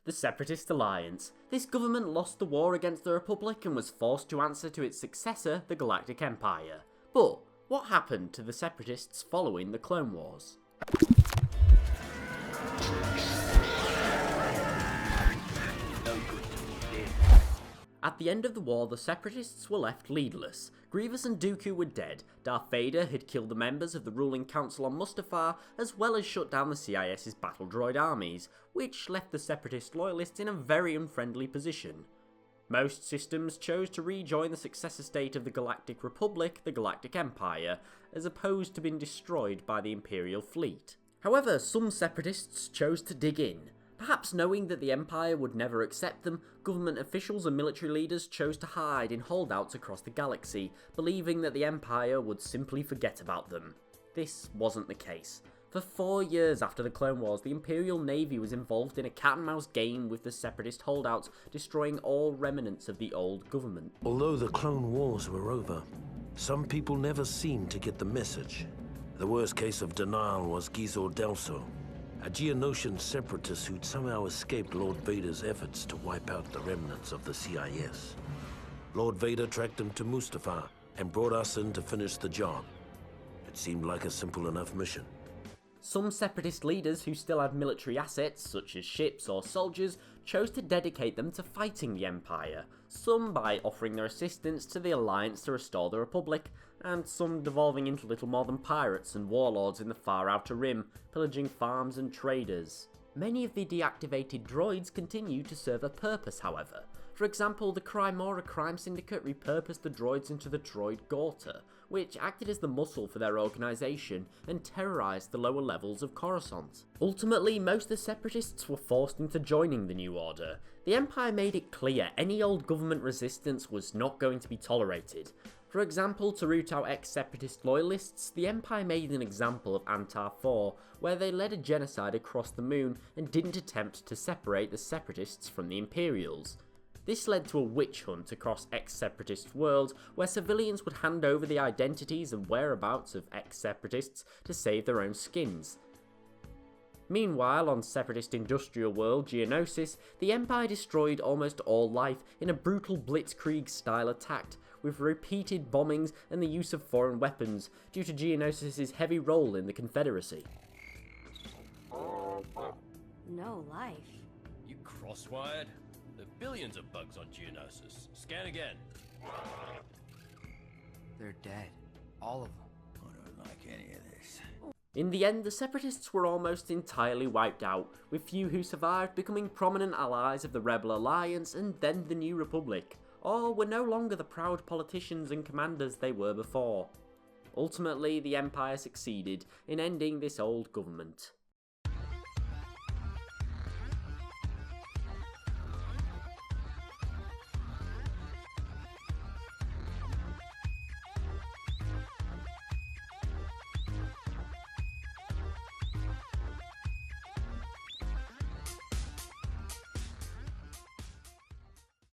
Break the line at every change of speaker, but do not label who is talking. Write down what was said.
The Separatist Alliance. This government lost the war against the Republic and was forced to answer to its successor, the Galactic Empire. But what happened to the Separatists following the Clone Wars? At the end of the war, the Separatists were left leaderless. Grievous and Dooku were dead, Darth Vader had killed the members of the ruling council on Mustafar, as well as shut down the CIS's battle droid armies, which left the Separatist loyalists in a very unfriendly position. Most systems chose to rejoin the successor state of the Galactic Republic, the Galactic Empire, as opposed to being destroyed by the Imperial fleet. However, some Separatists chose to dig in. Perhaps knowing that the Empire would never accept them, government officials and military leaders chose to hide in holdouts across the galaxy, believing that the Empire would simply forget about them. This wasn't the case. For 4 years after the Clone Wars, the Imperial Navy was involved in a cat-and-mouse game with the Separatist holdouts, destroying all remnants of the old government.
Although the Clone Wars were over, some people never seemed to get the message. The worst case of denial was Gizor Delso, a Geonosian separatist who'd somehow escaped Lord Vader's efforts to wipe out the remnants of the CIS. Lord Vader tracked him to Mustafar and brought us in to finish the job. It seemed like a simple enough mission.
Some Separatist leaders who still had military assets, such as ships or soldiers, chose to dedicate them to fighting the Empire, some by offering their assistance to the Alliance to restore the Republic, and some devolving into little more than pirates and warlords in the far outer rim, pillaging farms and traders. Many of the deactivated droids continue to serve a purpose, however. For example, the Crymora crime syndicate repurposed the droids into the droid Gorta, which acted as the muscle for their organisation and terrorised the lower levels of Coruscant. Ultimately, most of the Separatists were forced into joining the New Order. The Empire made it clear any old government resistance was not going to be tolerated. For example, to root out ex-Separatist loyalists, the Empire made an example of Antar 4, where they led a genocide across the moon and didn't attempt to separate the Separatists from the Imperials. This led to a witch hunt across ex-Separatist worlds, where civilians would hand over the identities and whereabouts of ex-Separatists to save their own skins. Meanwhile, on Separatist industrial world Geonosis, the Empire destroyed almost all life in a brutal blitzkrieg-style attack, with repeated bombings and the use of foreign weapons, due to Geonosis' heavy role in the Confederacy.
No life.
You cross-wired? There are billions of bugs on Geonosis. Scan again.
They're dead. All of them.
I don't like any of this.
In the end, the Separatists were almost entirely wiped out, with few who survived becoming prominent allies of the Rebel Alliance and then the New Republic, or were no longer the proud politicians and commanders they were before. Ultimately, the Empire succeeded in ending this old government.